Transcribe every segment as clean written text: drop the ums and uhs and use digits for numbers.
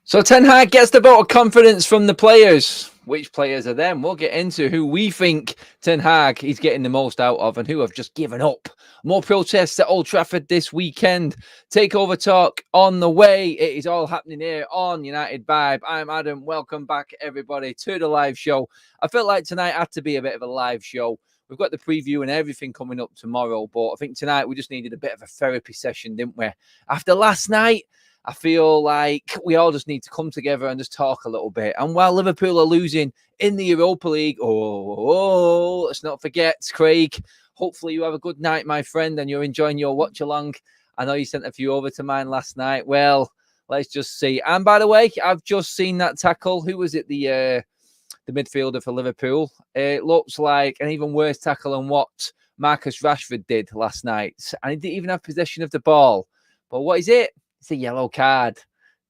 So Ten Hag gets the vote of confidence from the players. Which players are them? We'll get into who we think Ten Hag is getting the most out of and who have just given up. More protests at Old Trafford this weekend. Takeover talk on the way. It is all happening here on United Vibe. I'm Adam. Welcome back, everybody, to the live show. I felt like tonight had to be a bit of a live show. We've got the preview and everything coming up tomorrow, but I think tonight we just needed a bit of a therapy session, didn't we? After last night, I feel like we all just need to come together and just talk a little bit. And while Liverpool are losing in the Europa League, let's not forget, Craig, hopefully you have a good night, my friend, and you're enjoying your watch along. I know you sent a few over to mine last night. Well, let's just see. And by the way, I've just seen that tackle. Who was it? The midfielder for Liverpool. It looks like an even worse tackle than what Marcus Rashford did last night. And he didn't even have possession of the ball. But what is it? It's a yellow card.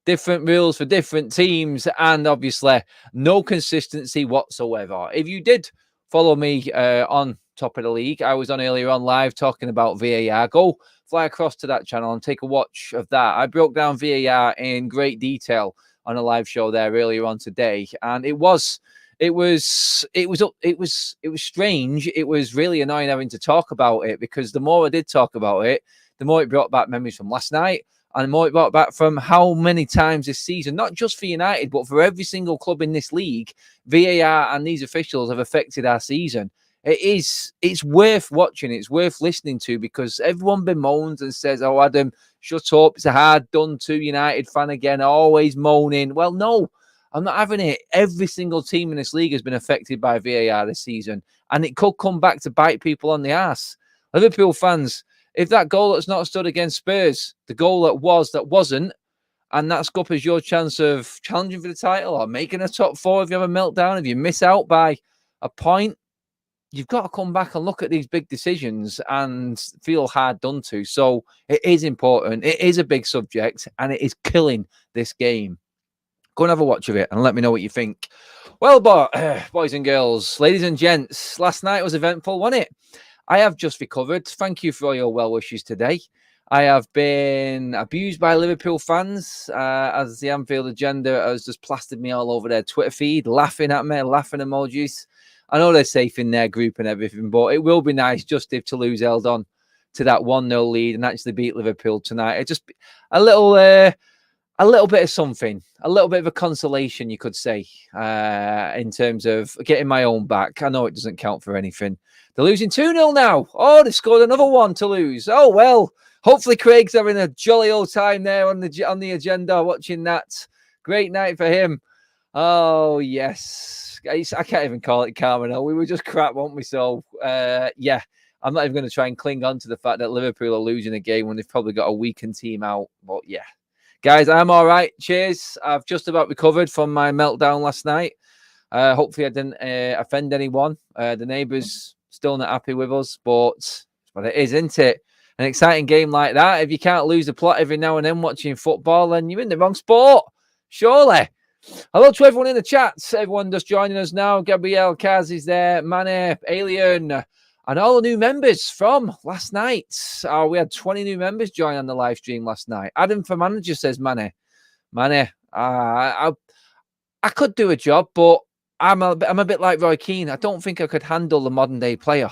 Different rules for different teams, and obviously no consistency whatsoever. If you did follow me on Top of the League, I was on earlier on live talking about VAR. Go fly across to that channel and take a watch of that. I broke down VAR in great detail on a live show there earlier on today, and it was strange. It was really annoying having to talk about it, because the more I did talk about it, the more it brought back memories from last night. And more it brought back from how many times this season, not just for United, but for every single club in this league, VAR and these officials have affected our season. It's worth watching. It's worth listening to, because everyone bemoans and says, oh, Adam, shut up. It's a hard done to United fan again, always moaning. Well, no, I'm not having it. Every single team in this league has been affected by VAR this season, and it could come back to bite people on the ass. Liverpool fans, if that goal that's not stood against Spurs, the goal that wasn't, and that scuppers your chance of challenging for the title or making a top four if you have a meltdown, if you miss out by a point, you've got to come back and look at these big decisions and feel hard done to. So it is important. It is a big subject, and it is killing this game. Go and have a watch of it and let me know what you think. Well, boys and girls, ladies and gents, last night was eventful, wasn't it? I have just recovered. Thank you for all your well wishes today. I have been abused by Liverpool fans as the Anfield agenda has just plastered me all over their Twitter feed, laughing at me, laughing emojis. I know they're safe in their group and everything, but it will be nice just if Toulouse held on to that 1-0 lead and actually beat Liverpool tonight. It just a little bit of something, a little bit of a consolation, you could say, in terms of getting my own back. I know it doesn't count for anything. They're losing 2-0 now. Oh, they've scored another one to lose. Oh, well, hopefully Craig's having a jolly old time there on the agenda watching that. Great night for him. Oh, yes. I can't even call it karma now. We were just crap, weren't we? So, yeah, I'm not even going to try and cling on to the fact that Liverpool are losing a game when they've probably got a weakened team out. But, yeah. Guys, I'm all right. Cheers. I've just about recovered from my meltdown last night. Hopefully I didn't offend anyone. The neighbours still not happy with us, but it is, isn't it? An exciting game like that. If you can't lose the plot every now and then watching football, then you're in the wrong sport. Surely. Hello to everyone in the chat. Everyone just joining us now. Gabrielle Kaz is there. Mane, Alien, and all the new members from last night. We had 20 new members join on the live stream last night. Adam for Manager says, Mane, I could do a job, but I'm a bit like Roy Keane. I don't think I could handle the modern day player.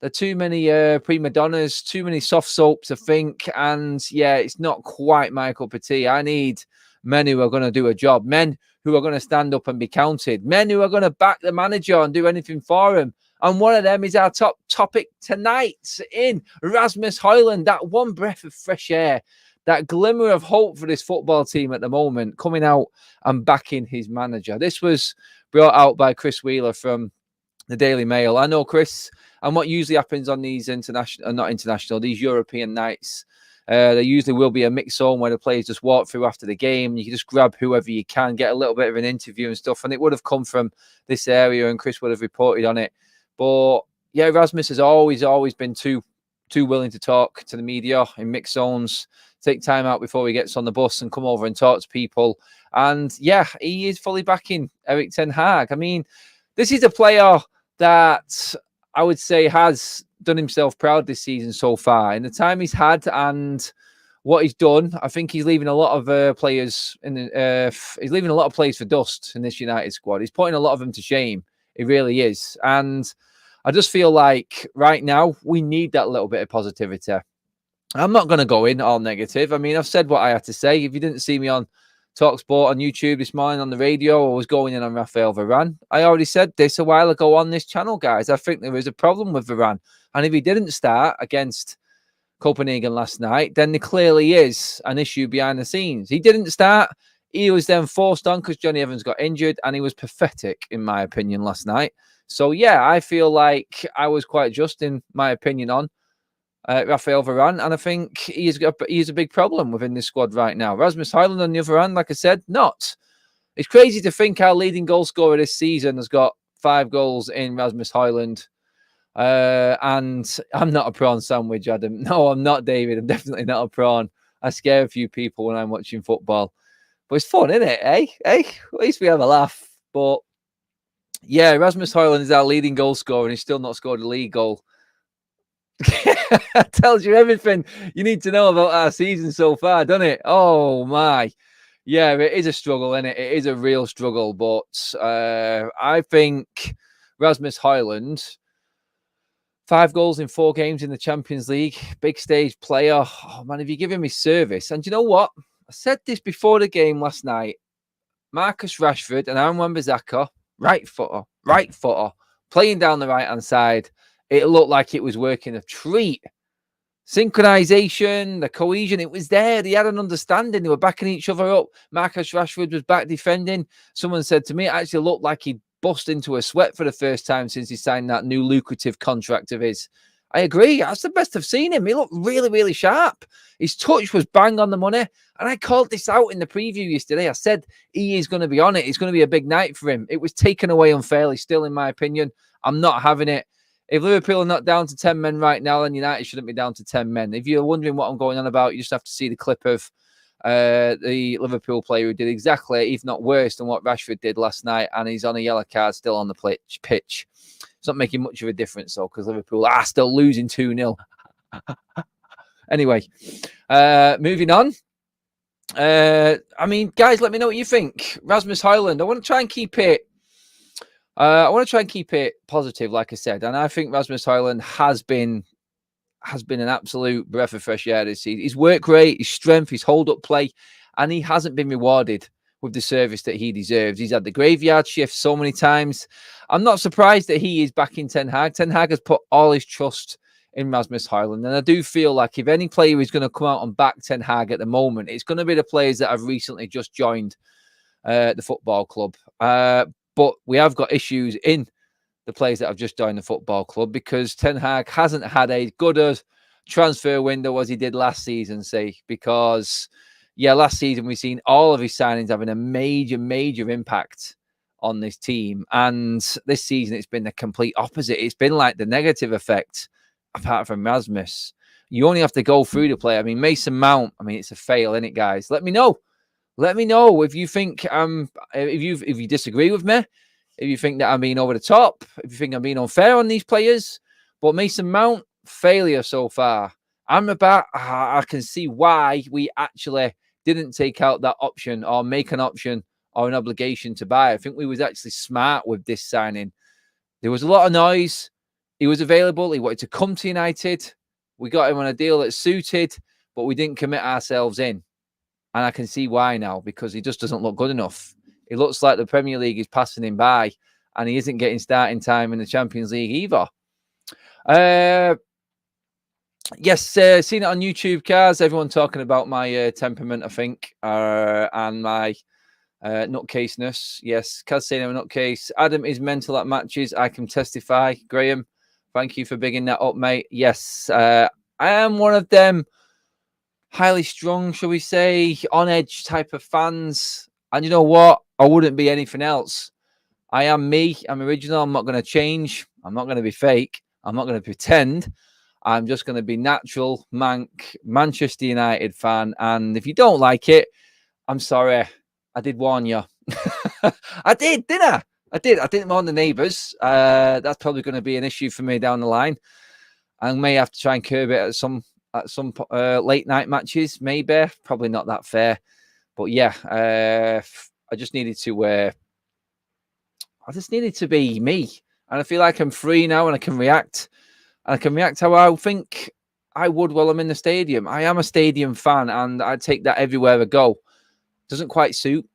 There are too many prima donnas, too many soft soaps, I think. And yeah, it's not quite my cup of tea. I need men who are going to do a job, men who are going to stand up and be counted, men who are going to back the manager and do anything for him. And one of them is our top topic tonight in Rasmus Højlund. That one breath of fresh air, that glimmer of hope for this football team at the moment, coming out and backing his manager. This was brought out by Chris Wheeler from the Daily Mail. I know Chris, and what usually happens on these these European nights, there usually will be a mix zone where the players just walk through after the game. You can just grab whoever you can, get a little bit of an interview and stuff. And it would have come from this area, and Chris would have reported on it. But yeah, Rasmus has always been too willing to talk to the media in mixed zones, take time out before he gets on the bus and come over and talk to people. And yeah, he is fully backing Erik Ten Hag. I mean, this is a player that I would say has done himself proud this season so far in the time he's had and what he's done, I think he's leaving a lot of players he's leaving a lot of players for dust in this United squad. He's putting a lot of them to shame. He really is. And I just feel like right now we need that little bit of positivity. I'm not going to go in all negative. I mean, I've said what I had to say. If you didn't see me on TalkSport on YouTube this morning on the radio, I was going in on Rafael Varane. I already said this a while ago on this channel, guys. I think there is a problem with Varane. And if he didn't start against Copenhagen last night, then there clearly is an issue behind the scenes. He didn't start. He was then forced on because Johnny Evans got injured, and he was pathetic, in my opinion, last night. So, yeah, I feel like I was quite just in my opinion on Rafael Varane, and I think he's a big problem within this squad right now. Rasmus Højlund, on the other hand, like I said, not. It's crazy to think our leading goal scorer this season has got 5 goals in Rasmus Højlund. And I'm not a prawn sandwich, Adam. No, I'm not, David. I'm definitely not a prawn. I scare a few people when I'm watching football. But it's fun, isn't it? Eh? At least we have a laugh. But yeah, Rasmus Højlund is our leading goal scorer, and he's still not scored a league goal. That tells you everything you need to know about our season so far, doesn't it? Oh my. Yeah, it is a struggle, isn't it? It is a real struggle. But I think Rasmus Højlund, 5 goals in 4 games in the Champions League, big stage player. Oh man, if you give him his service, and you know what? I said this before the game last night. Marcus Rashford and Aaron Wan-Bissaka, right footer, playing down the right-hand side. It looked like it was working a treat. Synchronization, the cohesion, it was there. They had an understanding. They were backing each other up. Marcus Rashford was back defending. Someone said to me, it actually looked like he'd bust into a sweat for the first time since he signed that new lucrative contract of his. I agree. That's the best I've seen him. He looked really, really sharp. His touch was bang on the money. And I called this out in the preview yesterday. I said he is going to be on it. It's going to be a big night for him. It was taken away unfairly still, in my opinion. I'm not having it. If Liverpool are not down to 10 men right now, then United shouldn't be down to 10 men. If you're wondering what I'm going on about, you just have to see the clip of the Liverpool player who did exactly, if not worse, than what Rashford did last night, and he's on a yellow card still on the pitch. It's not making much of a difference, though, because Liverpool are still losing 2-0. Anyway, moving on. I mean, guys, let me know what you think. Rasmus Højlund, I want to try and keep it positive, like I said, and I think Rasmus Højlund has been an absolute breath of fresh air this season. His work rate, his strength, his hold-up play, and he hasn't been rewarded with the service that he deserves. He's had the graveyard shift so many times. I'm not surprised that he is back in Ten Hag. Ten Hag has put all his trust in Rasmus Højlund, and I do feel like if any player is going to come out and back Ten Hag at the moment, it's going to be the players that have recently just joined the football club. But we have got issues in the players that have just joined the football club because Ten Hag hasn't had a good transfer window as he did last season, because, yeah, last season we've seen all of his signings having a major, major impact on this team. And this season it's been the complete opposite. It's been like the negative effect, apart from Rasmus. You only have to go through the play. I mean, Mason Mount, it's a fail, isn't it, guys? Let me know. Let me know if you think if you disagree with me, if you think that I'm being over the top, if you think I'm being unfair on these players. But Mason Mount, failure so far. I can see why we actually didn't take out that option or make an option or an obligation to buy. I think we was actually smart with this signing. There was a lot of noise. He was available. He wanted to come to United. We got him on a deal that suited, but we didn't commit ourselves in. And I can see why now, because he just doesn't look good enough. It looks like the Premier League is passing him by, and he isn't getting starting time in the Champions League either. Yes, seen it on YouTube, cars. Everyone talking about my temperament, I think, and my nutcaseness. Yes, Kaz saying I'm a nutcase. Adam is mental at matches. I can testify. Graham, thank you for bigging that up, mate. Yes, I am one of them highly strung, shall we say, on edge type of fans. And you know what? I wouldn't be anything else. I am me. I'm original. I'm not going to change. I'm not going to be fake. I'm not going to pretend. I'm just going to be natural, Manchester United fan. And if you don't like it, I'm sorry. I did warn you. I did, didn't I? I didn't warn the neighbours. That's probably going to be an issue for me down the line. I may have to try and curb it at at some late night matches, maybe. Probably not that fair. But yeah, I just needed to be me. And I feel like I'm free now and I can react. And I can react how I think I would while I'm in the stadium. I am a stadium fan and I take that everywhere I go. Doesn't quite suit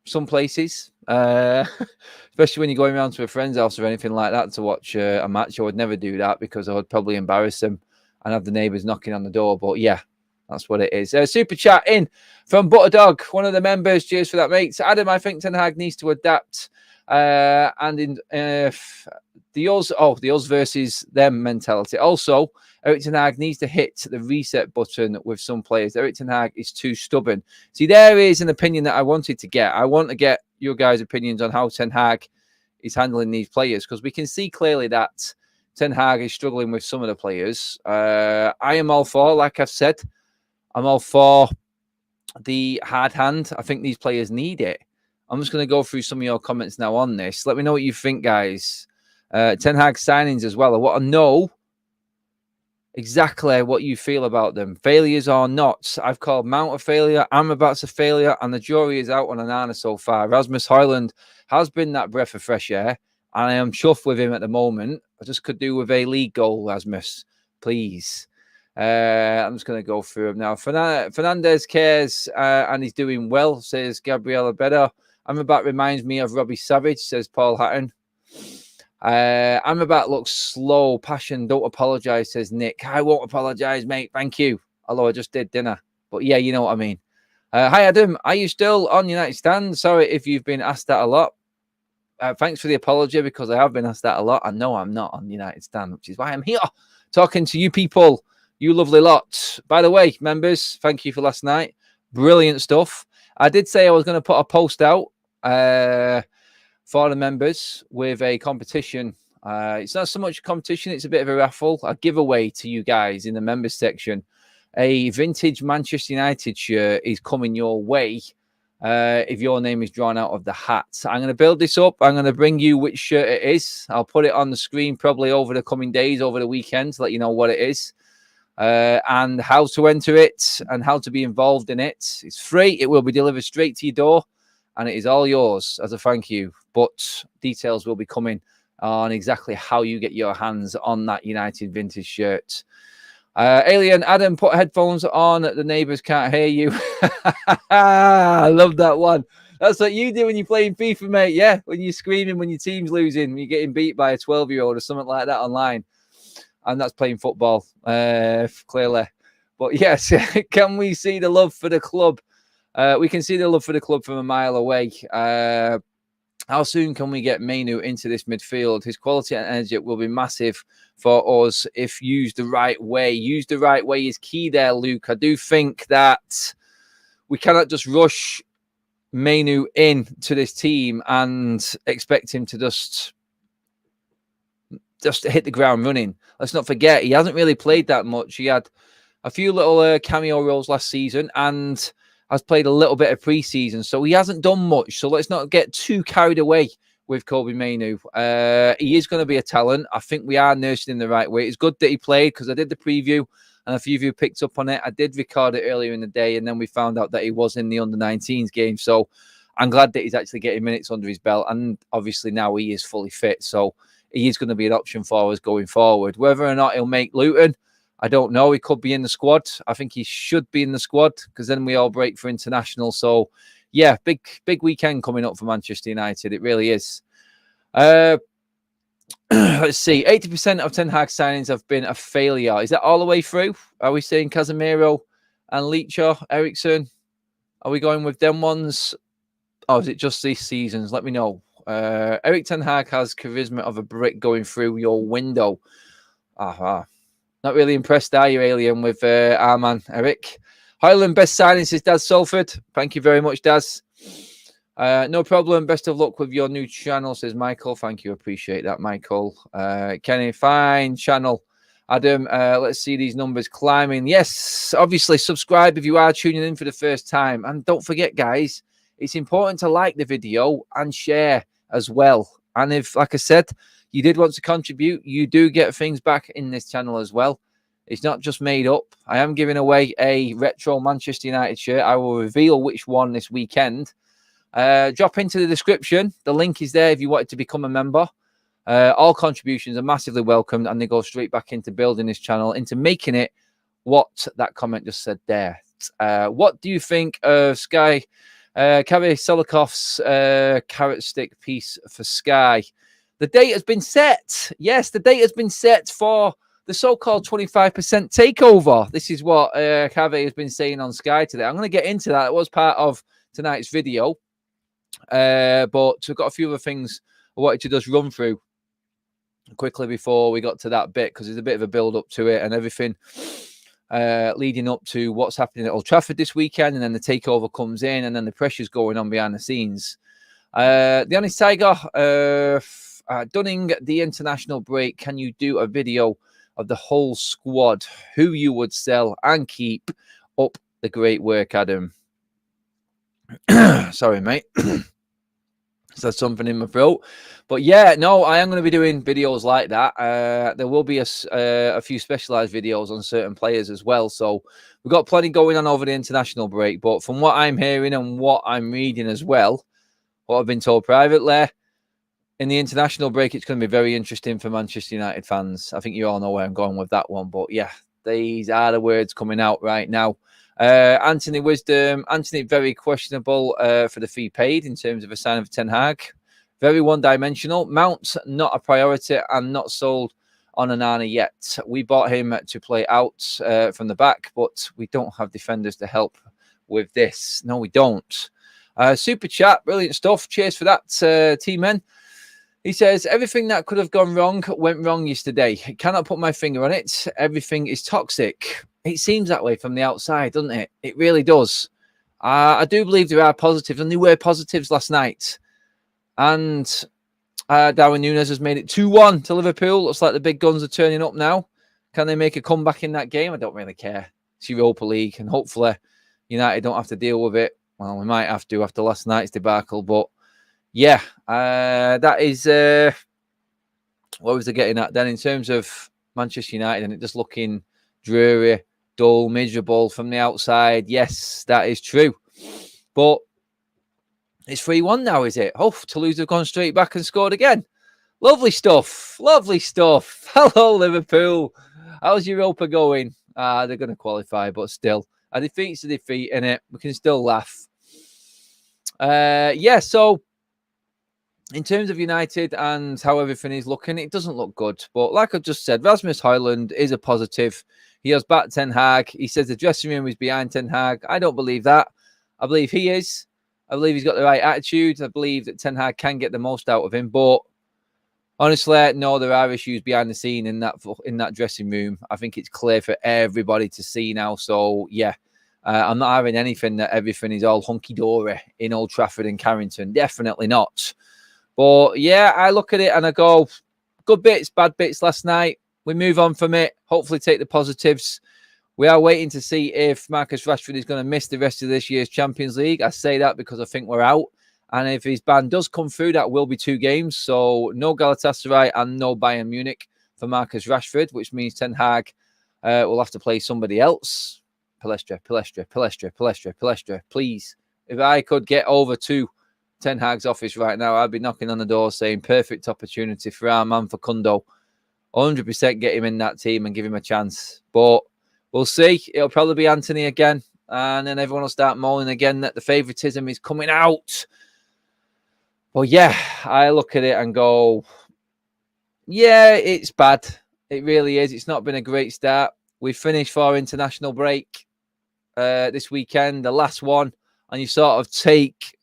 some places, especially when you're going around to a friend's house or anything like that to watch a match. I would never do that because I would probably embarrass them and have the neighbours knocking on the door. But yeah, that's what it is. Super chat in from Butterdog, one of the members. Cheers for that, mates. Adam, I think Ten Hag needs to adapt. And in the us versus them mentality. Also, Erik Ten Hag needs to hit the reset button with some players. Erik Ten Hag is too stubborn. See, there is an opinion that I wanted to get. I want to get your guys' opinions on how Ten Hag is handling these players, because we can see clearly that Ten Hag is struggling with some of the players. I am all for, like I've said, I'm all for the hard hand. I think these players need it. I'm just going to go through some of your comments now on this. Let me know what you think, guys. Ten Hag signings as well. I want to know exactly what you feel about them. Failures or not. I've called Mount a failure. Amrabat's a failure. And the jury is out on Onana so far. Rasmus Højlund has been that breath of fresh air. And I am chuffed with him at the moment. I just could do with a league goal, Rasmus. Please. I'm just going to go through them now. Fernandez cares and he's doing well, says Gabriela Better. Amrabat reminds me of Robbie Savage, says Paul Hatton. Amrabat looks slow. Passion, don't apologise, says Nick. I won't apologise, mate. Thank you. Although I just did dinner. But yeah, you know what I mean. Hi, Adam. Are you still on United Stand? Sorry if you've been asked that a lot. Thanks for the apology, because I have been asked that a lot. I know I'm not on United Stand, which is why I'm here talking to you people. You lovely lot. By the way, members, thank you for last night. Brilliant stuff. I did say I was going to put a post out for the members with a competition. It's not so much a competition, it's a bit of a raffle, a giveaway to you guys in the members section. A vintage Manchester United shirt is coming your way if your name is drawn out of the hat. I'm going to build this up. I'm going to bring you which shirt it is. I'll put it on the screen probably over the coming days, over the weekend, to let you know what it is. And how to enter it and how to be involved in it. It's free. It will be delivered straight to your door and it is all yours as a thank you. But details will be coming on exactly how you get your hands on that United vintage shirt. Alien Adam, put headphones on. The neighbours can't hear you. I love that one. That's what you do when you're playing FIFA, mate. Yeah, when you're screaming, when your team's losing, when you're getting beat by a 12-year-old or something like that online. And that's playing football, clearly. But yes, can we see the love for the club? We can see the love for the club from a mile away. How soon can we get Mainu into this midfield? His quality and energy will be massive for us if used the right way. Used the right way is key there, Luke. I do think that we cannot just rush Mainu into this team and expect him to just hit the ground running. Let's not forget, he hasn't really played that much. He had a few little cameo roles last season and has played a little bit of pre-season. So he hasn't done much. So let's not get too carried away with Kobbie Mainoo. He is going to be a talent. I think we are nursing him the right way. It's good that he played because I did the preview and a few of you picked up on it. I did record it earlier in the day and then we found out that he was in the under-19s game. So I'm glad that he's actually getting minutes under his belt. And obviously now he is fully fit. So he is going to be an option for us going forward. Whether or not he'll make Luton, I don't know. He could be in the squad. I think he should be in the squad because then we all break for international. So, yeah, big weekend coming up for Manchester United. It really is. Let's see. 80% of Ten Hag signings have been a failure. Is that all the way through? Are we saying Casemiro and Leacher, Eriksson? Are we going with them ones? Or is it just these seasons? Let me know. Erik Ten Hag has charisma of a brick going through your window. Not really impressed, are you, Alien, with our man, Erik? Højlund, best signing, says Daz Salford. Thank you very much, Daz. No problem. Best of luck with your new channel, says Michael. Thank you. Appreciate that, Michael. Kenny, fine channel. Adam, let's see these numbers climbing. Yes, obviously, subscribe if you are tuning in for the first time. And don't forget, guys, it's important to like the video and share as well. And if, like I said, you did want to contribute, you do get things back in this channel as well. It's not just made up. I am giving away a retro Manchester United shirt. I will reveal which one this weekend. Drop into the description. The link is there if you wanted to become a member. All contributions are massively welcomed, and they go straight back into building this channel, into making it what that comment just said there. What do you think of Sky Kari Selikov's carrot stick piece for Sky? The date has been set. Yes, the date has been set for the so-called 25% takeover. This is what Kari has been saying on Sky today. I'm going to get into that. It was part of tonight's video. But we've got a few other things I wanted to just run through quickly before we got to that bit, because there's a bit of a build-up to it and everything leading up to what's happening at Old Trafford this weekend, and then the takeover comes in, and then the pressure's going on behind the scenes. The Honest Tiger, Dunning, the international break, can you do a video of the whole squad, who you would sell and keep? Up the great work, Adam. Sorry, mate. There's something in my throat. But yeah, no, I am going to be doing videos like that. There will be a few specialized videos on certain players as well. So we've got plenty going on over the international break. But from what I'm hearing and what I'm reading as well, what I've been told privately, in the international break, it's going to be very interesting for Manchester United fans. I think you all know where I'm going with that one. But yeah, these are the words coming out right now. Anthony Wisdom, Anthony, very questionable for the fee paid in terms of a sign of Ten Hag. Very one-dimensional. Mount's not a priority and not sold on Onana yet. We bought him to play out from the back, but we don't have defenders to help with this. No, we don't. Super chat, brilliant stuff. Cheers for that, T-Men. He says, everything that could have gone wrong went wrong yesterday. Cannot put my finger on it. Everything is toxic. It seems that way from the outside, doesn't it? It really does. I do believe there are positives, and there were positives last night. And Darwin Núñez has made it 2-1 to Liverpool. Looks like the big guns are turning up now. Can they make a comeback in that game? I don't really care. It's Europa League, and hopefully United don't have to deal with it. Well, we might have to after last night's debacle, but yeah, that is what was I getting at then in terms of Manchester United, and it just looking dreary, dull, miserable from the outside. Yes, that is true. But it's 3-1 now, is it? Oh, Toulouse have gone straight back and scored again. Lovely stuff. Lovely stuff. Hello, Liverpool. How's Europa going? They're going to qualify, but still. A defeat's a defeat, innit? We can still laugh. Yeah, so in terms of United and how everything is looking, it doesn't look good. But like I just said, Rasmus Højlund is a positive. He has backed Ten Hag. He says the dressing room is behind Ten Hag. I don't believe that. I believe he is. I believe he's got the right attitude. I believe that Ten Hag can get the most out of him. But honestly, no, there are issues behind the scene in that dressing room. I think it's clear for everybody to see now. So, yeah, I'm not having anything that everything is all hunky-dory in Old Trafford and Carrington. Definitely not. But, yeah, I look at it and I go, good bits, bad bits last night. We move on from it. Hopefully take the positives. We are waiting to see if Marcus Rashford is going to miss the rest of this year's Champions League. I say that because I think we're out. And if his ban does come through, that will be 2 games. So no Galatasaray and no Bayern Munich for Marcus Rashford, which means Ten Hag will have to play somebody else. Palestra, please. If I could get over to Ten Hag's office right now, I'd be knocking on the door saying, perfect opportunity for our man Facundo. 100% get him in that team and give him a chance. But we'll see. It'll probably be Anthony again. And then everyone will start moaning again that the favouritism is coming out. Well, yeah, I look at it and go, yeah, it's bad. It really is. It's not been a great start. We finished for international break this weekend, the last one, and you sort of take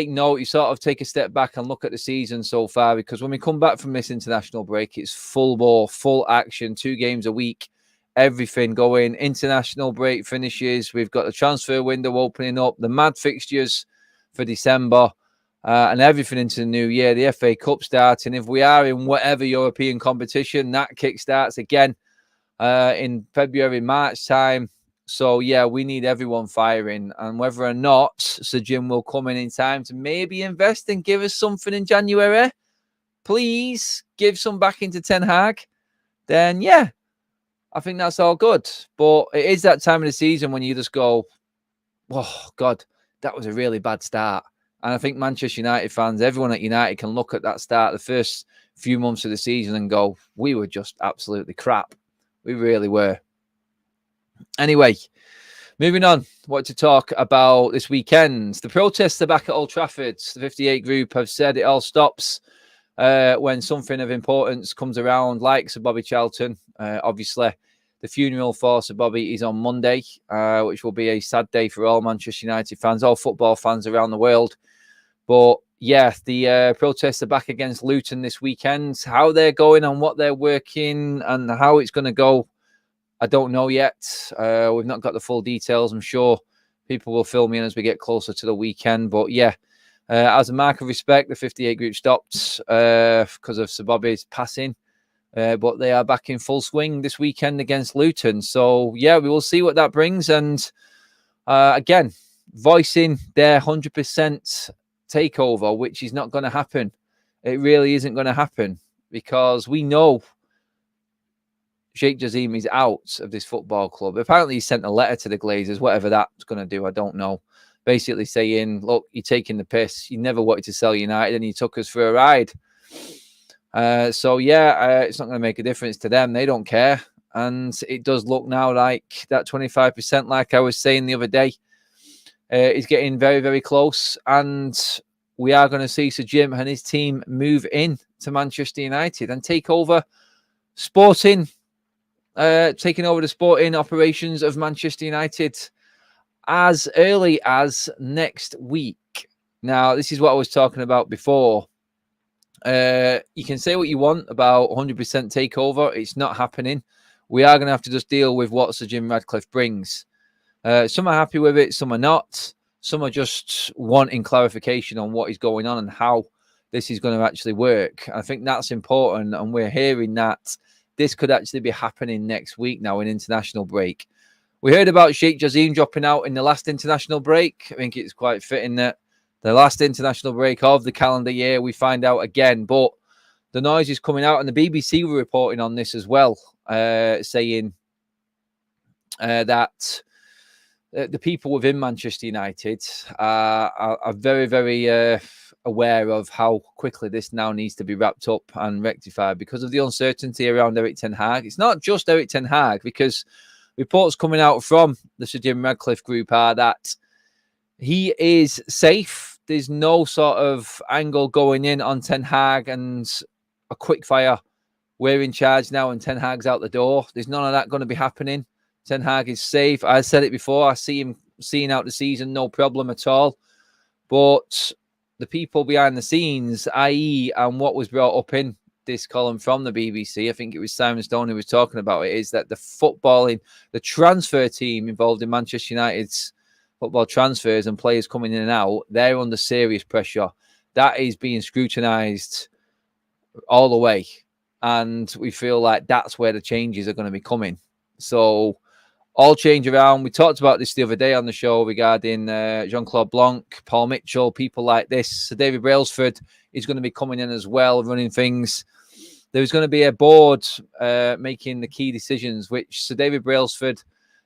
note, you sort of take a step back and look at the season so far, because when we come back from this international break, it's full ball, full action, 2 games a week, everything going. International break finishes. We've got the transfer window opening up, the mad fixtures for December, and everything into the new year. The FA Cup starting. If we are in whatever European competition, that kick starts again in February, March time. So, yeah, we need everyone firing. And whether or not Sir Jim will come in time to maybe invest and give us something in January, please give some back into Ten Hag, then, yeah, I think that's all good. But it is that time of the season when you just go, oh, God, that was a really bad start. And I think Manchester United fans, everyone at United can look at that start, the first few months of the season, and go, we were just absolutely crap. We really were. Anyway, moving on, what to talk about this weekend. The protests are back at Old Trafford. The 58 group have said it all stops when something of importance comes around, like Sir Bobby Charlton. Obviously, the funeral for Sir Bobby is on Monday, which will be a sad day for all Manchester United fans, all football fans around the world. But yeah, the protests are back against Luton this weekend. How they're going and what they're working and how it's going to go, I don't know yet. We've not got the full details. I'm sure people will fill me in as we get closer to the weekend. But yeah, as a mark of respect, the 58 group stopped because of Sir Bobby's passing. But they are back in full swing this weekend against Luton. So yeah, we will see what that brings. And again, voicing their 100% takeover, which is not going to happen. It really isn't going to happen because we know Sheikh Jassim is out of this football club. Apparently, he sent a letter to the Glazers, whatever that's going to do, I don't know. Basically saying, look, you're taking the piss. You never wanted to sell United and you took us for a ride. So, yeah, it's not going to make a difference to them. They don't care. And it does look now like that 25%, like I was saying the other day, is getting very, very close. And we are going to see Sir Jim and his team move in to Manchester United and take over taking over the sporting operations of Manchester United as early as next week. Now, this is what I was talking about before. You can say what you want about 100% takeover. It's not happening. We are going to have to just deal with what Sir Jim Ratcliffe brings. Some are happy with it, some are not. Some are just wanting clarification on what is going on and how this is going to actually work. I think that's important, and we're hearing that this could actually be happening next week now in international break. We heard about Sheikh Jassim dropping out in the last international break. I think it's quite fitting that the last international break of the calendar year, we find out again. But the noise is coming out, and the BBC were reporting on this as well, saying that the people within Manchester United are very, very aware of how quickly this now needs to be wrapped up and rectified because of the uncertainty around Erik ten Hag. It's not just Erik ten Hag, because reports coming out from the Sir Jim Ratcliffe group are that he is safe. There's no sort of angle going in on Ten Hag and a quick fire. We're in charge now and Ten Hag's out the door. There's none of that going to be happening. Ten Hag is safe. I said it before. I see him seeing out the season, no problem at all. But the people behind the scenes, i.e., and what was brought up in this column from the BBC, I think it was Simon Stone who was talking about it, is that the transfer team involved in Manchester United's football transfers and players coming in and out, they're under serious pressure. That is being scrutinised all the way. And we feel like that's where the changes are going to be coming. So all change around. We talked about this the other day on the show regarding Jean-Claude Blanc, Paul Mitchell, people like this. So David Brailsford is going to be coming in as well, running things. There's going to be a board making the key decisions, which Sir David Brailsford,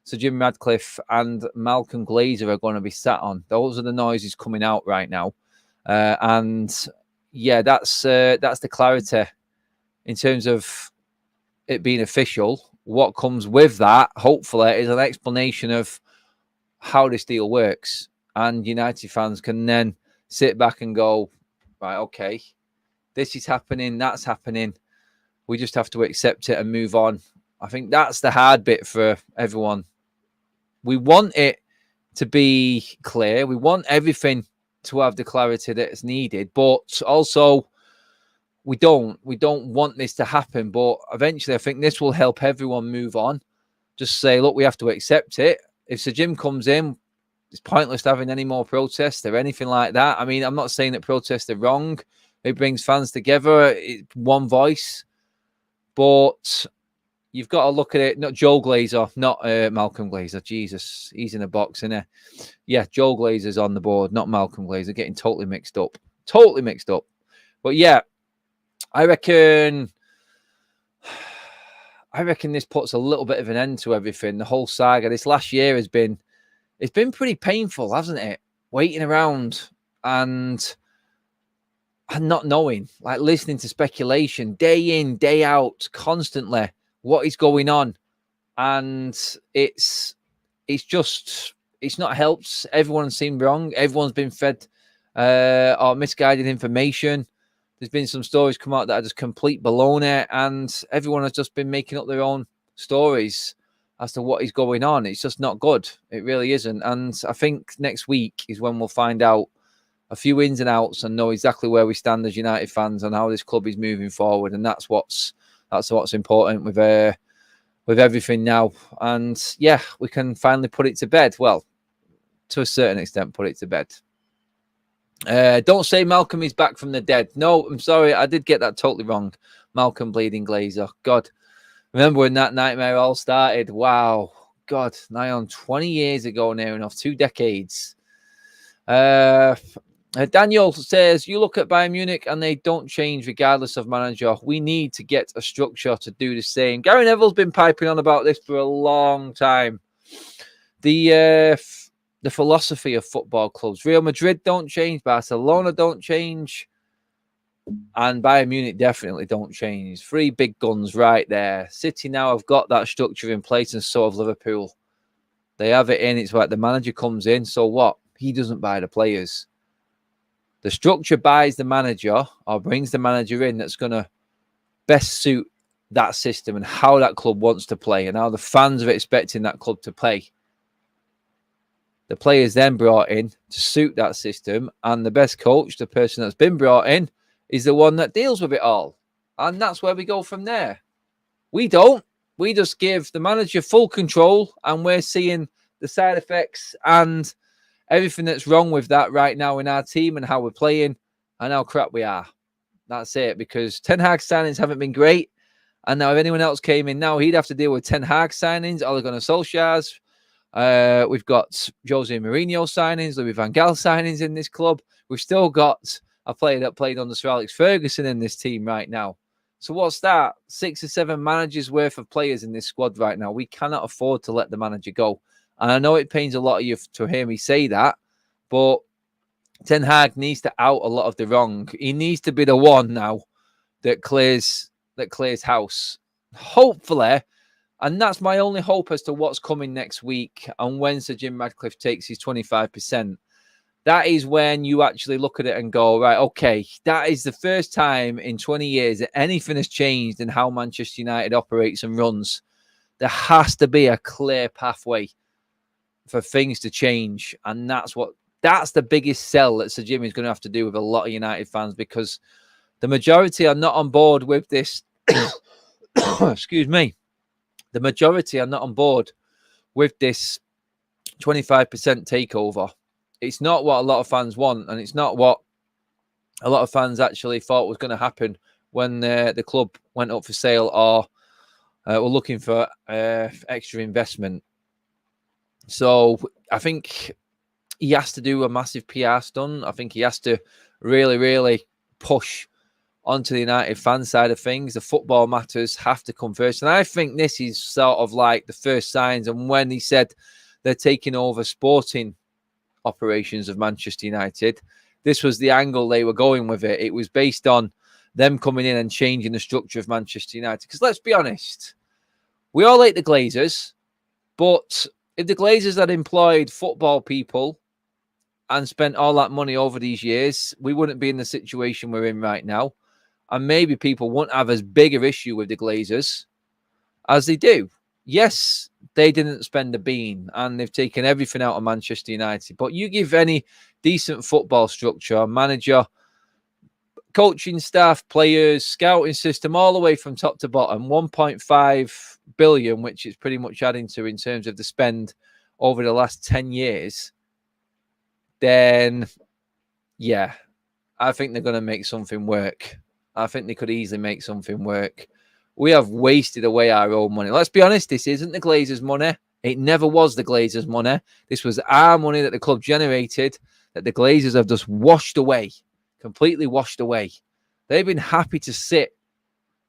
Sir Jim Ratcliffe and Malcolm Glazer are going to be sat on. Those are the noises coming out right now. And yeah, that's the clarity in terms of it being official. What comes with that, hopefully, is an explanation of how this deal works. And United fans can then sit back and go, right, okay, this is happening, that's happening. We just have to accept it and move on. I think that's the hard bit for everyone. We want it to be clear. We want everything to have the clarity that's needed. But also, we don't want this to happen, but eventually I think this will help everyone move on. Just say, look, we have to accept it. If Sir Jim comes in, it's pointless having any more protests or anything like that. I mean, I'm not saying that protests are wrong. It brings fans together. It's one voice. But you've got to look at it. Not Joe Glazer, not Malcolm Glazer. Jesus, he's in a box, isn't he? Yeah, Joe Glazer's on the board, not Malcolm Glazer. Getting totally mixed up. Totally mixed up. But yeah, I reckon I reckon this puts a little bit of an end to everything. The whole saga. This last year it's been pretty painful, hasn't it? Waiting around and not knowing, like listening to speculation day in, day out, constantly what is going on. And it's not helped. Everyone seemed wrong. Everyone's been fed or misguided information. There's been some stories come out that are just complete baloney, and everyone has just been making up their own stories as to what is going on. It's just not good. It really isn't. And I think next week is when we'll find out a few ins and outs and know exactly where we stand as United fans and how this club is moving forward. And that's what's important with everything now. And yeah, we can finally put it to bed. Well, to a certain extent, put it to bed. Don't say Malcolm is back from the dead. No, I'm sorry. I did get that totally wrong. Malcolm Bleeding Glazer. God, remember when that nightmare all started? Wow. God, nigh on 20 years ago, near enough, 2 decades. Daniel says, you look at Bayern Munich and they don't change regardless of manager. We need to get a structure to do the same. Gary Neville's been piping on about this for a long time. The philosophy of football clubs. Real Madrid don't change. Barcelona don't change. And Bayern Munich definitely don't change. 3 big guns right there. City now have got that structure in place, and so have Liverpool. They have it in. It's like the manager comes in. So what? He doesn't buy the players. The structure buys the manager or brings the manager in that's going to best suit that system and how that club wants to play and how the fans are expecting that club to play. The players then brought in to suit that system, and the best coach, the person that's been brought in, is the one that deals with it all. And that's where we go from there. We don't. We just give the manager full control, and we're seeing the side effects and everything that's wrong with that right now in our team and how we're playing and how crap we are. That's it, because Ten Hag signings haven't been great. And now if anyone else came in now, he'd have to deal with Ten Hag signings, Ole Gunnar Solskjaer's. We've got Jose Mourinho signings, Louis van Gaal signings in this club. We've still got a player that played under Sir Alex Ferguson in this team right now. So what's that? 6 or 7 managers worth of players in this squad right now. We cannot afford to let the manager go. And I know it pains a lot of you to hear me say that, but Ten Hag needs to out a lot of the wrong. He needs to be the one now that clears house. Hopefully. And that's my only hope as to what's coming next week and when Sir Jim Ratcliffe takes his 25%. That is when you actually look at it and go, right, okay, that is the first time in 20 years that anything has changed in how Manchester United operates and runs. There has to be a clear pathway for things to change. And that's the biggest sell that Sir Jim is going to have to do with a lot of United fans, because the majority are not on board with this. Excuse me. The majority are not on board with this 25% takeover. It's not what a lot of fans want, and it's not what a lot of fans actually thought was going to happen when the club went up for sale or were looking for extra investment. So I think he has to do a massive PR stunt. I think he has to really, really push onto the United fan side of things. The football matters have to come first. And I think this is sort of like the first signs. And when he said they're taking over sporting operations of Manchester United, this was the angle they were going with it. It was based on them coming in and changing the structure of Manchester United. Because let's be honest, we all hate the Glazers, but if the Glazers had employed football people and spent all that money over these years, we wouldn't be in the situation we're in right now. And maybe people won't have as big an issue with the Glazers as they do. Yes, they didn't spend a bean and they've taken everything out of Manchester United. But you give any decent football structure, manager, coaching staff, players, scouting system, all the way from top to bottom, 1.5 billion, which is pretty much adding to in terms of the spend over the last 10 years, then, yeah, I think they're going to make something work. I think they could easily make something work. We have wasted away our own money. Let's be honest, this isn't the Glazers' money. It never was the Glazers' money. This was our money that the club generated, that the Glazers have just washed away, completely washed away. They've been happy to sit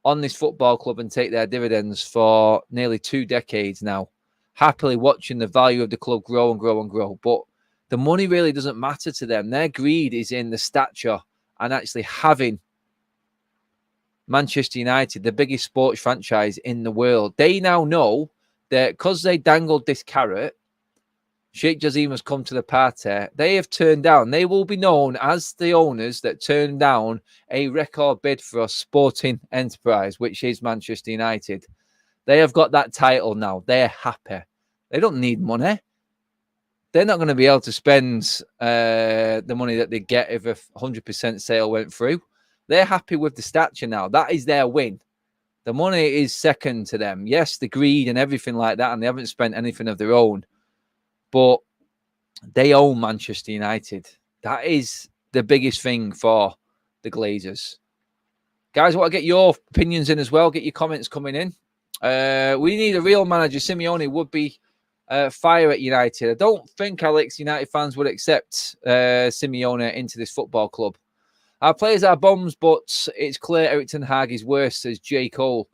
on this football club and take their dividends for nearly 2 decades now, happily watching the value of the club grow and grow and grow. But the money really doesn't matter to them. Their greed is in the stature and actually having Manchester United, the biggest sports franchise in the world. They now know that because they dangled this carrot, Sheikh Jassim has come to the party. They have turned down. They will be known as the owners that turned down a record bid for a sporting enterprise, which is Manchester United. They have got that title now. They're happy. They don't need money. They're not going to be able to spend the money that they get if a 100% sale went through. They're happy with the stature now. That is their win. The money is second to them. Yes, the greed and everything like that, and they haven't spent anything of their own. But they own Manchester United. That is the biggest thing for the Glazers. Guys, I want to get your opinions in as well. Get your comments coming in. We need a real manager. Simeone would be fire at United. I don't think Alex United fans would accept Simeone into this football club. Our players are bombs, but it's clear Erik ten HAG is worse, says J. Cole.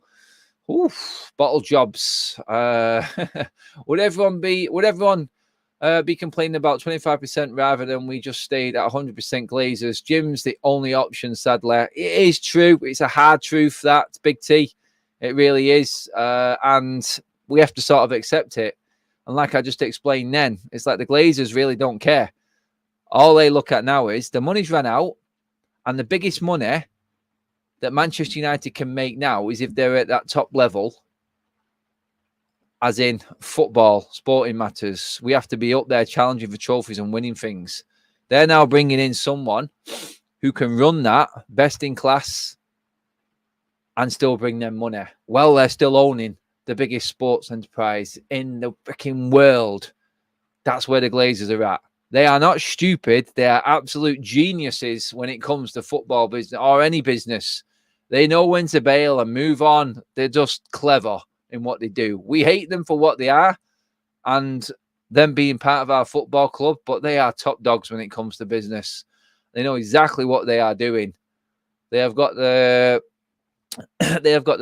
Oof, bottle jobs. Would everyone be complaining about 25% rather than we just stayed at 100% Glazers? Jim's the only option, sadly. It is true. It's a hard truth, that, Big T. It really is. And we have to sort of accept it. And like I just explained then, it's like the Glazers really don't care. All they look at now is the money's run out, and the biggest money that Manchester United can make now is if they're at that top level, as in football, sporting matters. We have to be up there challenging for trophies and winning things. They're now bringing in someone who can run that, best in class, and still bring them money. Well, they're still owning the biggest sports enterprise in the freaking world. That's where the Glazers are at. They are not stupid. They are absolute geniuses when it comes to football business or any business. They know when to bail and move on. They're just clever in what they do. We hate them for what they are and them being part of our football club, but they are top dogs when it comes to business. They know exactly what they are doing. They have got the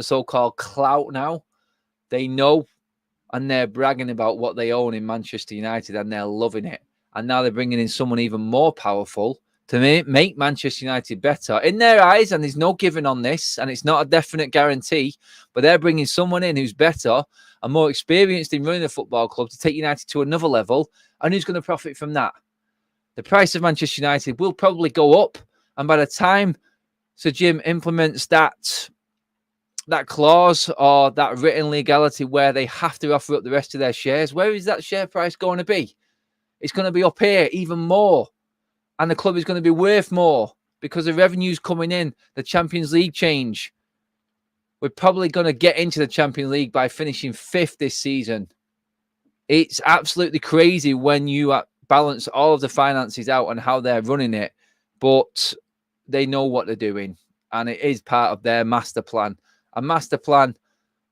so-called clout now. They know, and they're bragging about what they own in Manchester United, and they're loving it. And now they're bringing in someone even more powerful to make Manchester United better in their eyes. And there's no giving on this, and it's not a definite guarantee, but they're bringing someone in who's better and more experienced in running a football club to take United to another level. And who's going to profit from that? The price of Manchester United will probably go up. And by the time Sir Jim implements that clause or that written legality where they have to offer up the rest of their shares, where is that share price going to be? It's going to be up here even more. And the club is going to be worth more because the revenue's coming in. The Champions League change. We're probably going to get into the Champions League by finishing 5th this season. It's absolutely crazy when you balance all of the finances out and how they're running it. But they know what they're doing. And it is part of their master plan. A master plan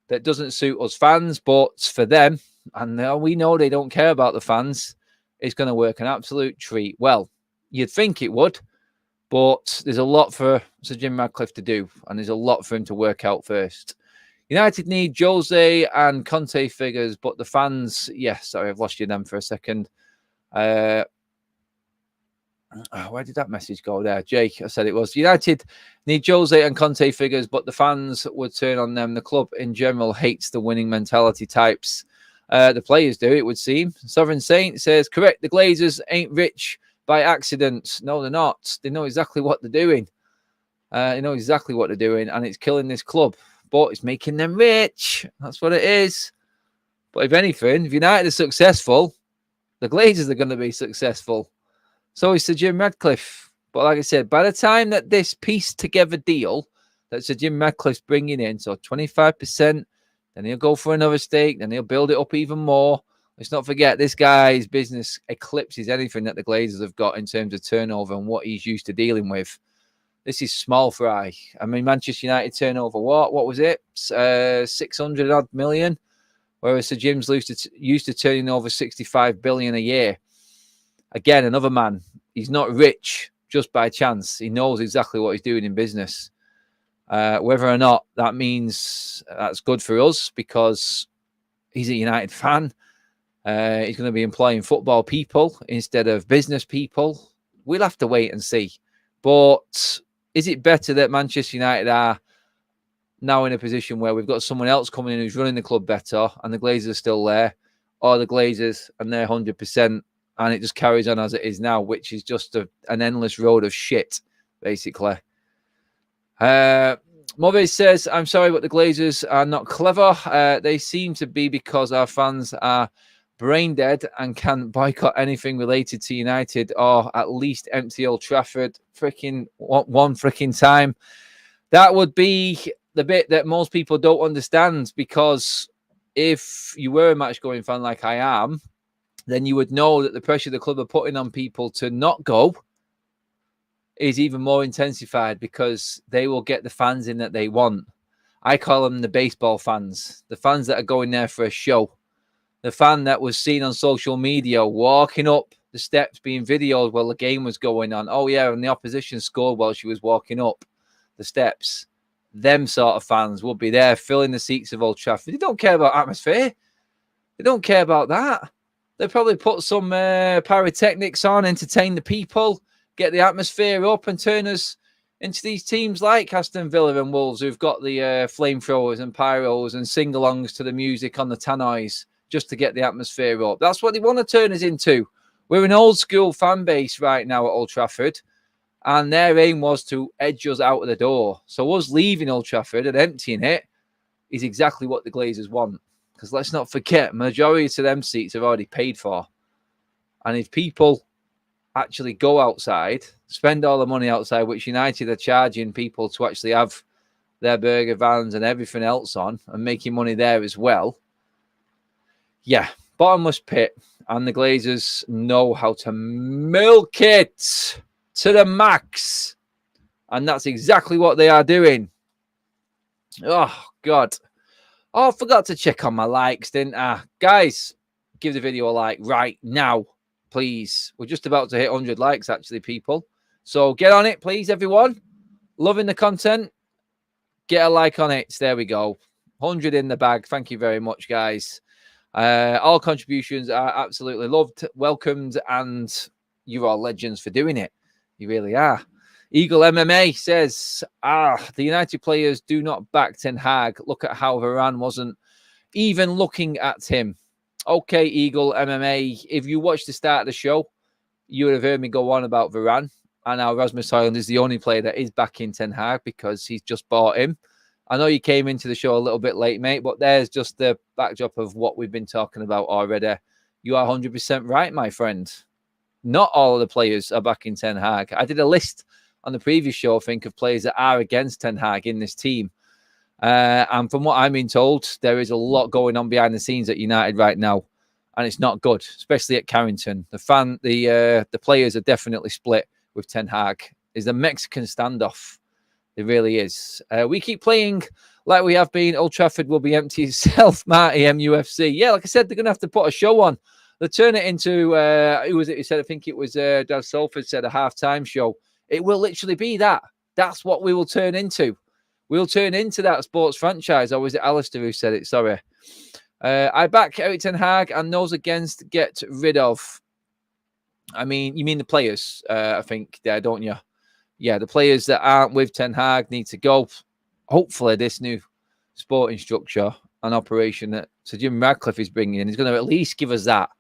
that doesn't suit us fans, but for them, and we know they don't care about the fans, it's going to work an absolute treat. Well, you'd think it would, but there's a lot for Sir Jim Ratcliffe to do, and there's a lot for him to work out first. United need Jose and Conte figures, but the fans, sorry, I've lost you then for a second. Where did that message go there? Jake, I said it was. United need Jose and Conte figures, but the fans would turn on them. The club in general hates the winning mentality types. The players do, it would seem. Sovereign Saint says, correct, the Glazers ain't rich by accident. No, they're not. They know exactly what they're doing. And it's killing this club. But it's making them rich. That's what it is. But if anything, if United is successful, the Glazers are going to be successful. So is Sir Jim Ratcliffe. But like I said, by the time that this pieced together deal that Sir Jim Ratcliffe's bringing in, so 25%, then he'll go for another stake, then he'll build it up even more. Let's not forget, this guy's business eclipses anything that the Glazers have got in terms of turnover and what he's used to dealing with. This is small fry. I mean, Manchester United turnover, what was it? 600 odd million, whereas Sir Jim's used to turning over 65 billion a year. Again, another man. He's not rich just by chance. He knows exactly what he's doing in business. Whether or not that means that's good for us because he's a United fan. He's going to be employing football people instead of business people. We'll have to wait and see. But is it better that Manchester United are now in a position where we've got someone else coming in who's running the club better and the Glazers are still there, or the Glazers and they're 100% and it just carries on as it is now, which is just an endless road of shit, basically. Move says, I'm sorry, but the Glazers are not clever. They seem to be because our fans are brain dead and can boycott anything related to United or at least empty Old Trafford one freaking time. That would be the bit that most people don't understand, because if you were a match-going fan like I am, then you would know that the pressure the club are putting on people to not go is even more intensified because they will get the fans in that they want. I call them the baseball fans, the fans that are going there for a show. The fan that was seen on social media walking up the steps being videoed while the game was going on. Oh, yeah, and the opposition scored while she was walking up the steps. Them sort of fans will be there filling the seats of Old Trafford. They don't care about atmosphere. They don't care about that. They probably put some pyrotechnics on, entertain the people, get the atmosphere up and turn us into these teams like Aston Villa and Wolves who've got the flamethrowers and pyros and sing-alongs to the music on the tannoys just to get the atmosphere up. That's what they want to turn us into. We're an old-school fan base right now at Old Trafford, and their aim was to edge us out of the door. So us leaving Old Trafford and emptying it is exactly what the Glazers want. Because let's not forget, majority of them seats are already paid for. And if people actually go outside, spend all the money outside, which United are charging people to actually have their burger vans and everything else on and making money there as well. Yeah, bottomless pit. And the Glazers know how to milk it to the max. And that's exactly what they are doing. Oh, God. Oh, I forgot to check on my likes, didn't I? Guys, give the video a like right now, please. We're just about to hit 100 likes, actually, people. So get on it, please, everyone. Loving the content. Get a like on it. There we go. 100 in the bag. Thank you very much, guys. All contributions are absolutely loved, welcomed, and you're all legends for doing it. You really are. Eagle MMA says, the United players do not back Ten Hag. Look at how Varane wasn't even looking at him. Okay, Eagle MMA, if you watched the start of the show, you would have heard me go on about Varane. And now Rasmus Højlund is the only player that is backing Ten Hag because he's just bought him. I know you came into the show a little bit late, mate, but there's just the backdrop of what we've been talking about already. You are 100% right, my friend. Not all of the players are backing Ten Hag. I did a list on the previous show, I think, of players that are against Ten Hag in this team. And from what I'm being told, there is a lot going on behind the scenes at United right now. And it's not good, especially at Carrington. The players are definitely split with Ten Hag. It's a Mexican standoff. It really is. We keep playing like we have been. Old Trafford will be empty itself, Marty MUFC. Yeah, like I said, they're going to have to put a show on. They turn it into, who was it who said, I think it was Dad Salford said, a halftime show. It will literally be that. That's what we will turn into. We'll turn into that sports franchise. Or was it Alistair who said it? Sorry. I back Erik Ten Hag and those against get rid of. I mean, you mean the players, I think, there, don't you? Yeah, the players that aren't with Ten Hag need to go. Hopefully, this new sporting structure and operation that Sir Jim Radcliffe is bringing in is going to at least give us that.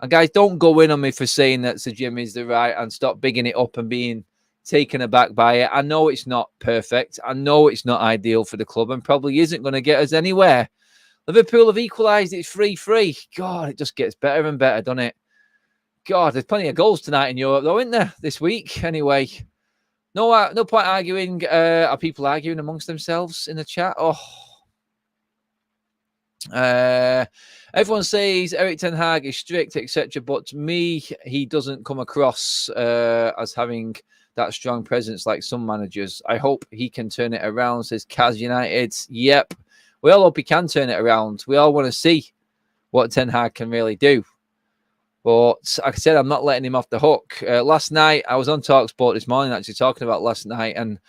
And guys, don't go in on me for saying that Sir Jim is the right and stop bigging it up and being taken aback by it. I know it's not perfect. I know it's not ideal for the club and probably isn't going to get us anywhere. Liverpool have equalised. It's 3-3. God, it just gets better and better, doesn't it? God, there's plenty of goals tonight in Europe, though, isn't there, this week? Anyway, no point arguing. Are people arguing amongst themselves in the chat? Oh. Everyone says Erik Ten Hag is strict, etc. But to me, he doesn't come across as having that strong presence like some managers. I hope he can turn it around, says Kaz United. Yep. We all hope he can turn it around. We all want to see what Ten Hag can really do. But like I said, I'm not letting him off the hook. Last night, I was on TalkSport this morning actually talking about last night. And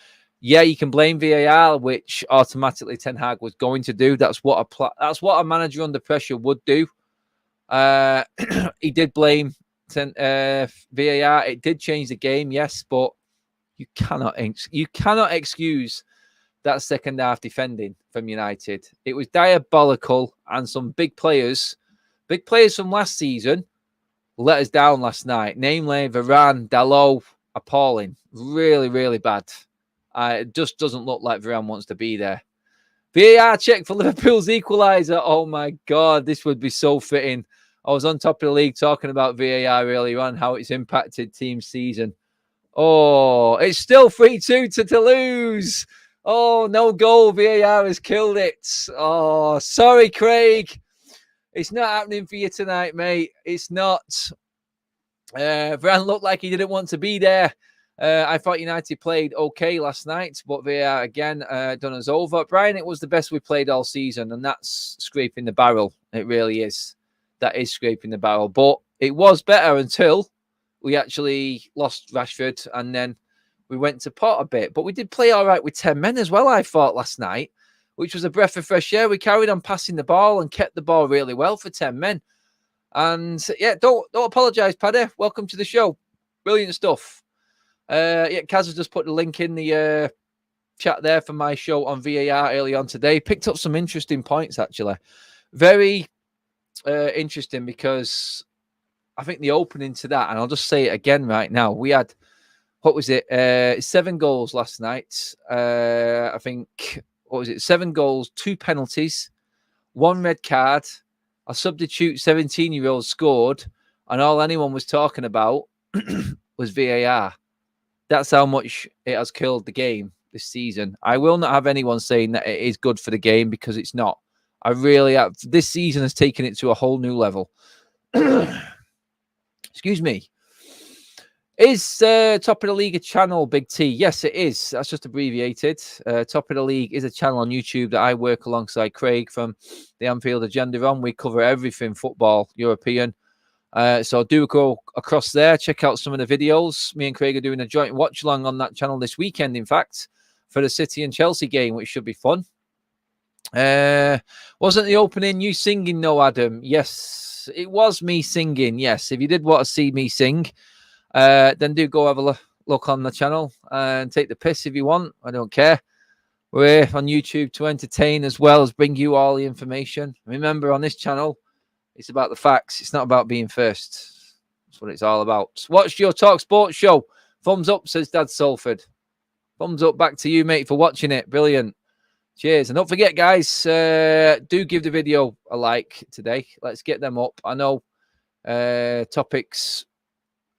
Yeah, you can blame VAR, which automatically Ten Hag was going to do. That's what a manager under pressure would do. He did blame VAR. It did change the game, yes, but you cannot excuse that second half defending from United. It was diabolical, and some big players from last season let us down last night. Namely, Varane, Dalot, appalling, really, really bad. It just doesn't look like Varane wants to be there. VAR check for Liverpool's equaliser. Oh my God, this would be so fitting. I was on top of the league talking about VAR earlier on, how it's impacted team season. Oh, it's still 3-2 to Toulouse. Oh, no goal. VAR has killed it. Oh, sorry, Craig. It's not happening for you tonight, mate. It's not. Varane looked like he didn't want to be there. I thought United played okay last night, but VAR again done us over. Brian, it was the best we played all season, and that's scraping the barrel. It really is. That is scraping the barrel. But it was better until we actually lost Rashford, and then we went to pot a bit. But we did play all right with 10 men as well, I thought, last night, which was a breath of fresh air. We carried on passing the ball and kept the ball really well for 10 men. And yeah, don't apologise, Paddy. Welcome to the show. Brilliant stuff. Yeah, Kaz has just put the link in the chat there for my show on VAR early on today. Picked up some interesting points, actually. Very interesting, because I think the opening to that, and I'll just say it again right now, we had, what was it, 7 goals last night. I think, what was it, 7 goals, 2 penalties, 1 red card, a substitute 17-year-old scored, and all anyone was talking about was VAR. That's how much it has killed the game this season. I will not have anyone saying that it is good for the game, because it's not. I really have. This season has taken it to a whole new level. Excuse me. Is Top of the League a channel, Big T? Yes, it is. That's just abbreviated. Top of the League is a channel on YouTube that I work alongside Craig from the Anfield Agenda on. We cover everything football, European. So do go across there. Check out some of the videos. Me and Craig are doing a joint watch-along on that channel this weekend, in fact, for the City and Chelsea game, which should be fun. Wasn't the opening you singing, no, Adam? Yes, it was me singing. Yes, if you did want to see me sing, then do go have a look on the channel and take the piss if you want. I don't care. We're on YouTube to entertain as well as bring you all the information. Remember, on this channel, it's about the facts. It's not about being first. That's what it's all about. Watch your Talk Sports show. Thumbs up, says Dad Salford. Thumbs up back to you, mate, for watching it. Brilliant. Cheers. And don't forget, guys, do give the video a like today. Let's get them up. I know topics,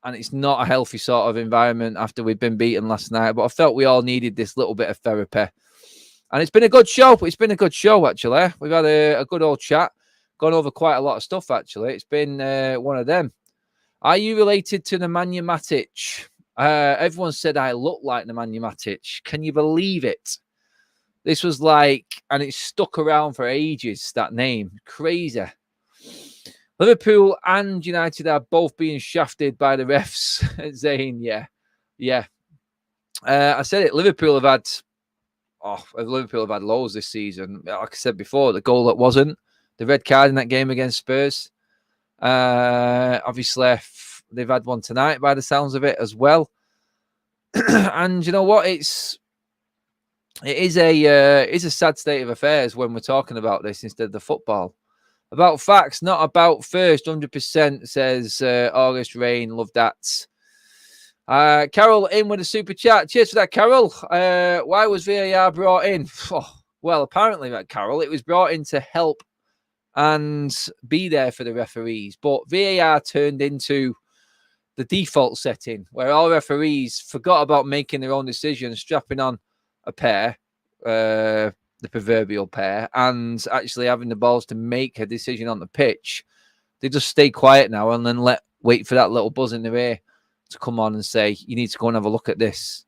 and it's not a healthy sort of environment after we've been beaten last night, but I felt we all needed this little bit of therapy. And it's been a good show. It's been a good show, actually. We've had a good old chat. Gone over quite a lot of stuff, actually. It's been one of them. Are you related to Nemanja Matic? Everyone said I look like Nemanja Matic. Can you believe it? This was like, and it's stuck around for ages, that name. Crazy. Liverpool and United are both being shafted by the refs. Zane, yeah. I said it. Liverpool have had loads this season. Like I said before, the goal that wasn't, the red card in that game against Spurs. Obviously, they've had one tonight by the sounds of it as well. And you know what? It is a sad state of affairs when we're talking about this instead of the football. About facts, not about first. 100% says August Rain. Love that. Carol in with a super chat. Cheers for that, Carol. Why was VAR brought in? Well, apparently, Carol, it was brought in to help and be there for the referees. But VAR turned into the default setting where all referees forgot about making their own decisions, strapping on a pair, the proverbial pair, and actually having the balls to make a decision on the pitch. They just stay quiet now and then wait for that little buzz in their ear to come on and say, you need to go and have a look at this.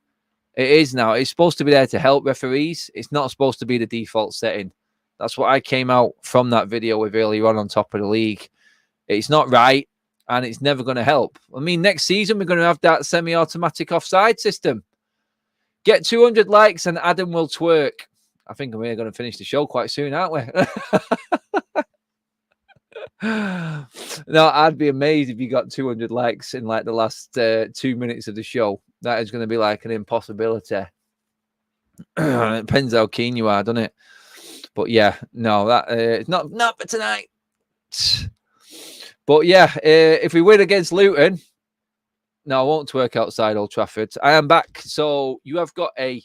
It is now. It's supposed to be there to help referees. It's not supposed to be the default setting. That's what I came out from that video with earlier on Top of the League. It's not right, and it's never going to help. I mean, next season, we're going to have that semi-automatic offside system. Get 200 likes and Adam will twerk. I think we're going to finish the show quite soon, aren't we? No, I'd be amazed if you got 200 likes in like the last 2 minutes of the show. That is going to be like an impossibility. It depends how keen you are, doesn't it? But yeah, no, that it's not for tonight. But yeah, if we win against Luton, no, I won't twerk outside Old Trafford. I am back. So you have got a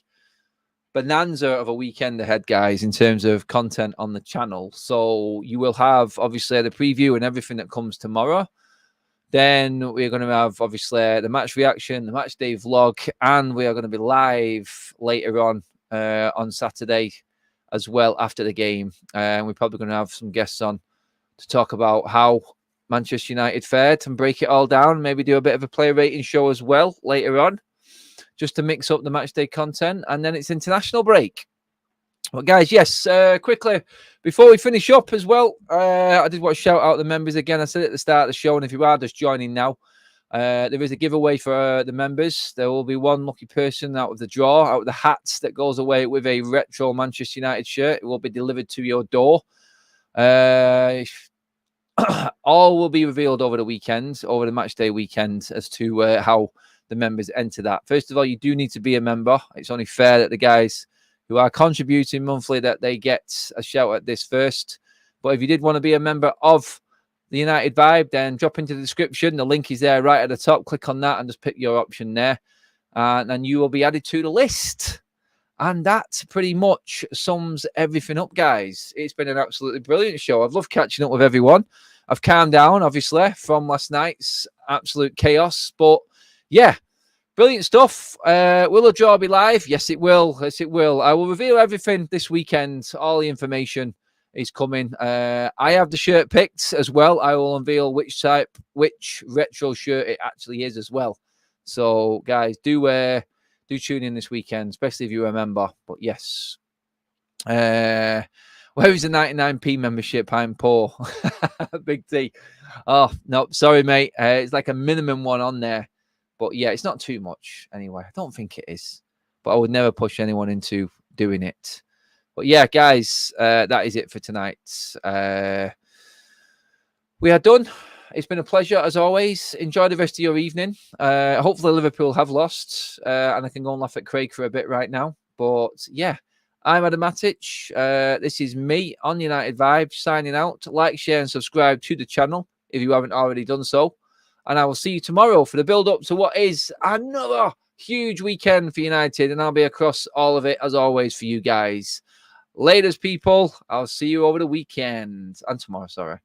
bonanza of a weekend ahead, guys, in terms of content on the channel. So you will have, obviously, the preview and everything that comes tomorrow. Then we're going to have, obviously, the match reaction, the match day vlog, and we are going to be live later on Saturday as well after the game. And we're probably going to have some guests on to talk about how Manchester United fared and break it all down. Maybe do a bit of a player rating show as well later on, just to mix up the match day content. And then it's international break. But guys, yes, quickly, before we finish up as well, I did want to shout out the members again. I said at the start of the show, and if you are just joining now, there is a giveaway for the members. There will be one lucky person out of the draw, out of the hats, that goes away with a retro Manchester United shirt. It will be delivered to your door. All will be revealed over the weekend, over the match day weekend, as to how the members enter that. First of all, you do need to be a member. It's only fair that the guys who are contributing monthly, that they get a shout at this first. But if you did want to be a member of the United Vibe, then drop into the description. The link is there right at the top. Click on that and just pick your option there. And then you will be added to the list. And that pretty much sums everything up, guys. It's been an absolutely brilliant show. I've loved catching up with everyone. I've calmed down, obviously, from last night's absolute chaos. But yeah, brilliant stuff. Will the draw be live? Yes, it will. Yes, it will. I will reveal everything this weekend. All the information is coming. I have the shirt picked as well. I will unveil which retro shirt it actually is as well. So, guys, do tune in this weekend, especially if you remember. But yes, where is the 99p membership? I'm poor. Big T. Oh no, sorry, mate. It's like a minimum one on there. But yeah, it's not too much anyway. I don't think it is. But I would never push anyone into doing it. But yeah, guys, that is it for tonight. We are done. It's been a pleasure, as always. Enjoy the rest of your evening. Hopefully Liverpool have lost, and I can go and laugh at Craig for a bit right now. But yeah, I'm Adam Matic. This is me on United Vibe, signing out. Like, share, and subscribe to the channel if you haven't already done so. And I will see you tomorrow for the build-up to what is another huge weekend for United. And I'll be across all of it, as always, for you guys. Laters, people. I'll see you over the weekend. And tomorrow, sorry.